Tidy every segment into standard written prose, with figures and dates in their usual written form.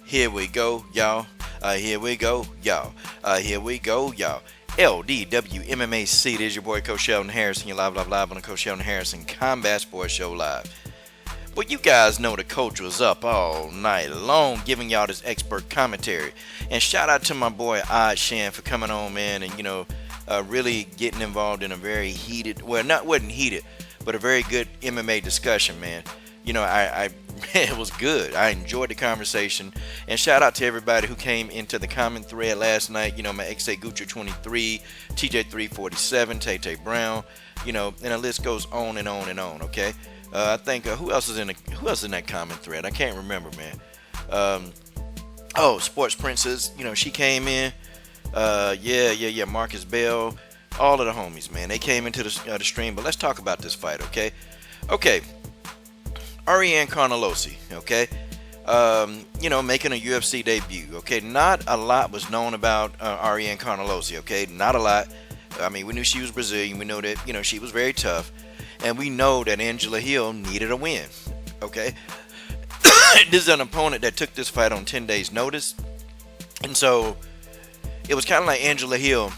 Here we go, y'all. Here we go, y'all. Here we go, y'all. LDWMMAC. It is your boy Coach Sheldon Harrison. You're live on the Coach Sheldon Harrison Combat Sports Show live. Well, you guys know the coach was up all night long giving y'all this expert commentary. And shout out to my boy Odd Shan for coming on, man, and really getting involved in a very heated, wasn't heated, but a very good MMA discussion, man. It was good. I enjoyed the conversation. And shout out to everybody who came into the comment thread last night. My XA Gucci 23, TJ 347, Tay Tay Brown, and the list goes on and on and on, okay? I think who else is in that comment thread? I can't remember, man. Sports Princess, she came in. Marcus Bell, all of the homies, man. They came into the stream, but let's talk about this fight, okay? Okay. Ariane Carnelossi, okay? Making a UFC debut, okay? Not a lot was known about Ariane Carnelossi, okay? Not a lot. I mean, we knew she was Brazilian. We know that, she was very tough. And we know that Angela Hill needed a win, okay? This is an opponent that took this fight on 10 days' notice. And so it was kind of like Angela Hill.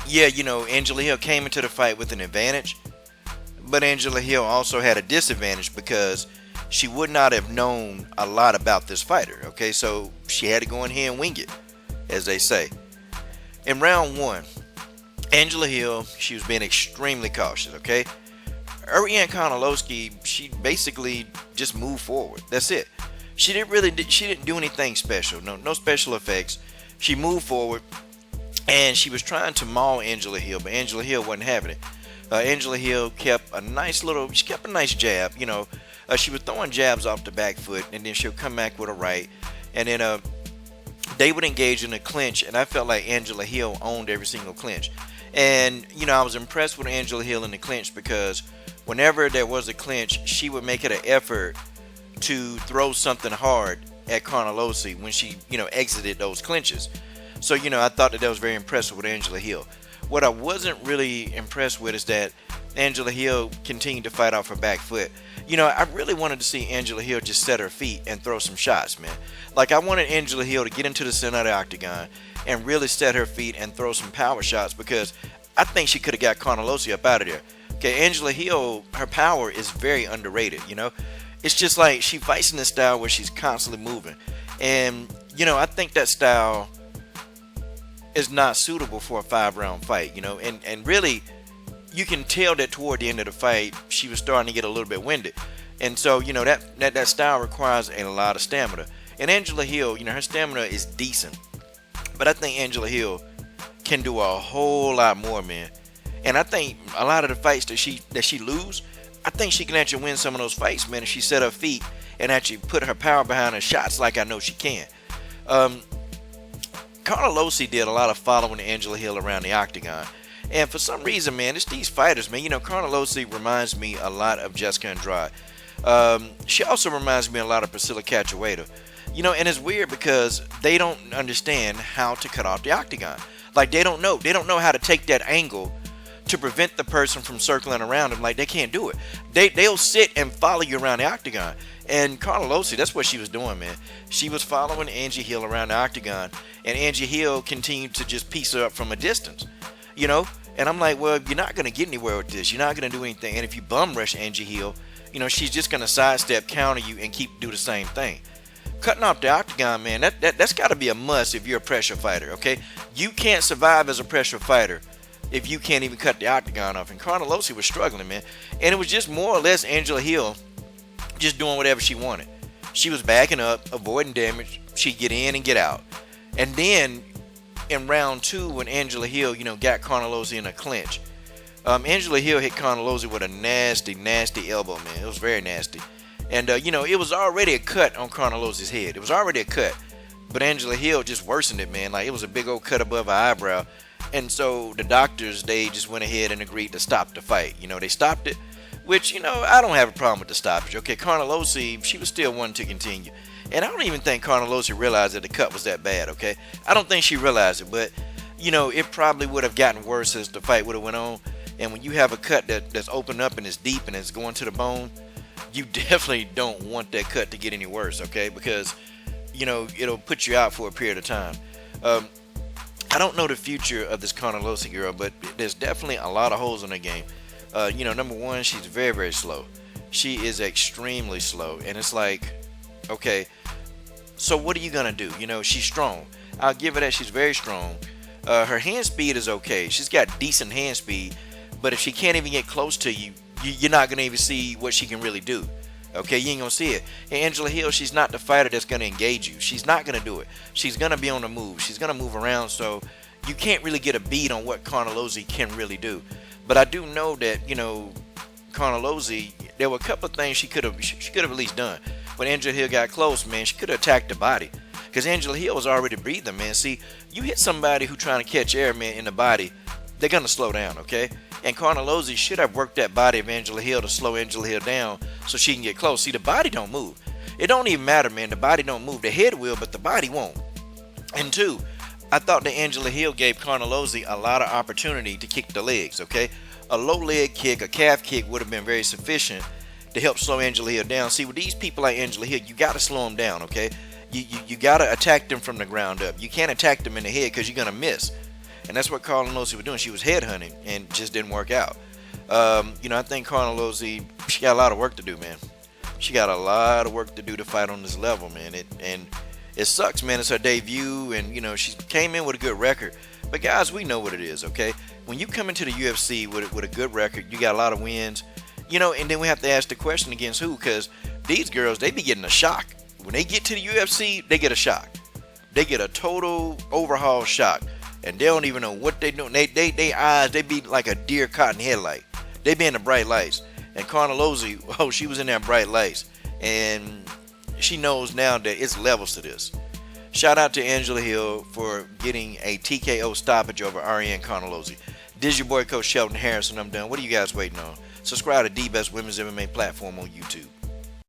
Yeah, Angela Hill came into the fight with an advantage. But Angela Hill also had a disadvantage because she would not have known a lot about this fighter, okay? So she had to go in here and wing it, as they say. In round one, Angela Hill, she was being extremely cautious, okay? Ariane Carnelossi, she basically just moved forward. That's it. She didn't do anything special. No special effects. She moved forward, and she was trying to maul Angela Hill, but Angela Hill wasn't having it. Angela Hill kept a nice jab. She was throwing jabs off the back foot, and then she'll come back with a right, and then they would engage in a clinch, and I felt like Angela Hill owned every single clinch. And I was impressed with Angela Hill in the clinch because whenever there was a clinch, she would make it an effort to throw something hard at Carnelossi when she exited those clinches. So I thought that was very impressive with Angela Hill. What I wasn't really impressed with is that Angela Hill continued to fight off her back foot. I really wanted to see Angela Hill just set her feet and throw some shots, man. Like, I wanted Angela Hill to get into the center of the octagon and really set her feet and throw some power shots because I think she could have got Carnelossi up out of there. Okay, Angela Hill, her power is very underrated, It's just like she fights in this style where she's constantly moving. And, I think that style is not suitable for a 5-round fight, and really you can tell that toward the end of the fight she was starting to get a little bit winded. And so that style requires a lot of stamina, and Angela Hill, her stamina is decent, but I think Angela Hill can do a whole lot more, man. And I think a lot of the fights that she lose, I think she can actually win some of those fights, man, if she set her feet and actually put her power behind her shots like I know she can. Carnelossi did a lot of following Angela Hill around the octagon. And for some reason, man, it's these fighters, man. Carnelossi reminds me a lot of Jessica Andrade. She also reminds me a lot of Priscilla Cachoeira. And it's weird because they don't understand how to cut off the octagon. Like, they don't know. They don't know how to take that angle to prevent the person from circling around them. Like, they can't do it. They'll sit and follow you around the octagon. And Carnelossi, that's what she was doing, man. She was following Angie Hill around the octagon, and Angie Hill continued to just piece her up from a distance, And I'm like, well, you're not going to get anywhere with this. You're not going to do anything. And if you bum rush Angie Hill, she's just going to sidestep, counter you, and do the same thing. Cutting off the octagon, man, that's got to be a must if you're a pressure fighter, okay? You can't survive as a pressure fighter if you can't even cut the octagon off. And Carnelossi was struggling, man. And it was just more or less Angela Hill just doing whatever she wanted. She was backing up, avoiding damage. She'd get in and get out. And then in round two, when Angela Hill, got Carnelossi in a clinch, Angela Hill hit Carnelossi with a nasty, nasty elbow, man. It was very nasty. And, it was already a cut on Carnelossi's head. It was already a cut. But Angela Hill just worsened it, man. Like, it was a big old cut above her eyebrow. And so the doctors, they just went ahead and agreed to stop the fight. They stopped it. Which, I don't have a problem with the stoppage. Okay, Carnelossi, she was still wanting to continue. And I don't even think Carnelossi realized that the cut was that bad, okay? I don't think she realized it, but, it probably would have gotten worse as the fight would have went on. And when you have a cut that's opened up and it's deep and it's going to the bone, you definitely don't want that cut to get any worse, okay? Because it'll put you out for a period of time. Um, I don't know the future of this Carnelossi girl, but there's definitely a lot of holes in the game. Number one, she's very, very slow. She is extremely slow, and it's like, okay, so what are you gonna do? She's strong. I'll give her that. She's very strong. Her hand speed is okay. She's got decent hand speed, but if she can't even get close to you, you're not gonna even see what she can really do. Okay, you ain't gonna see it. And Angela Hill, she's not the fighter that's gonna engage you. She's not gonna do it. She's gonna be on the move. She's gonna move around, so you can't really get a beat on what Carnelossi can really do. But I do know that Carnelossi, there were a couple of things she could have at least done. When Angela Hill got close, man, she could have attacked the body, because Angela Hill was already breathing, man. See, you hit somebody who trying to catch air, man, in the body, they're gonna slow down, okay? And Carnelossi should have worked that body of Angela Hill to slow Angela Hill down so she can get close. See, the body don't move. It don't even matter, man. The body don't move. The head will, but the body won't. And two, I thought that Angela Hill gave Carnelossi a lot of opportunity to kick the legs, okay? A low leg kick, a calf kick would have been very sufficient to help slow Angela Hill down. See, with these people like Angela Hill, you got to slow them down, okay? You got to attack them from the ground up. You can't attack them in the head because you're going to miss. And that's what Carnelossi was doing. She was headhunting and just didn't work out. I think Carnelossi, she got a lot of work to do, man. She got a lot of work to do to fight on this level, man. It sucks, man. It's her debut, and she came in with a good record. But guys, we know what it is, okay? When you come into the UFC with a good record, you got a lot of wins, and then we have to ask the question, against who? Because these girls, they be getting a shock. When they get to the UFC, they get a shock. They get a total overhaul shock. And they don't even know what they doing. They eyes, they be like a deer caught in headlight. They be in the bright lights. And Carnelossi, she was in that bright lights. And she knows now that it's levels to this. Shout out to Angela Hill for getting a TKO stoppage over Ariane Carnelossi. This is your boy, Coach Shelton Harrison. I'm done. What are you guys waiting on? Subscribe to the best women's MMA platform on YouTube.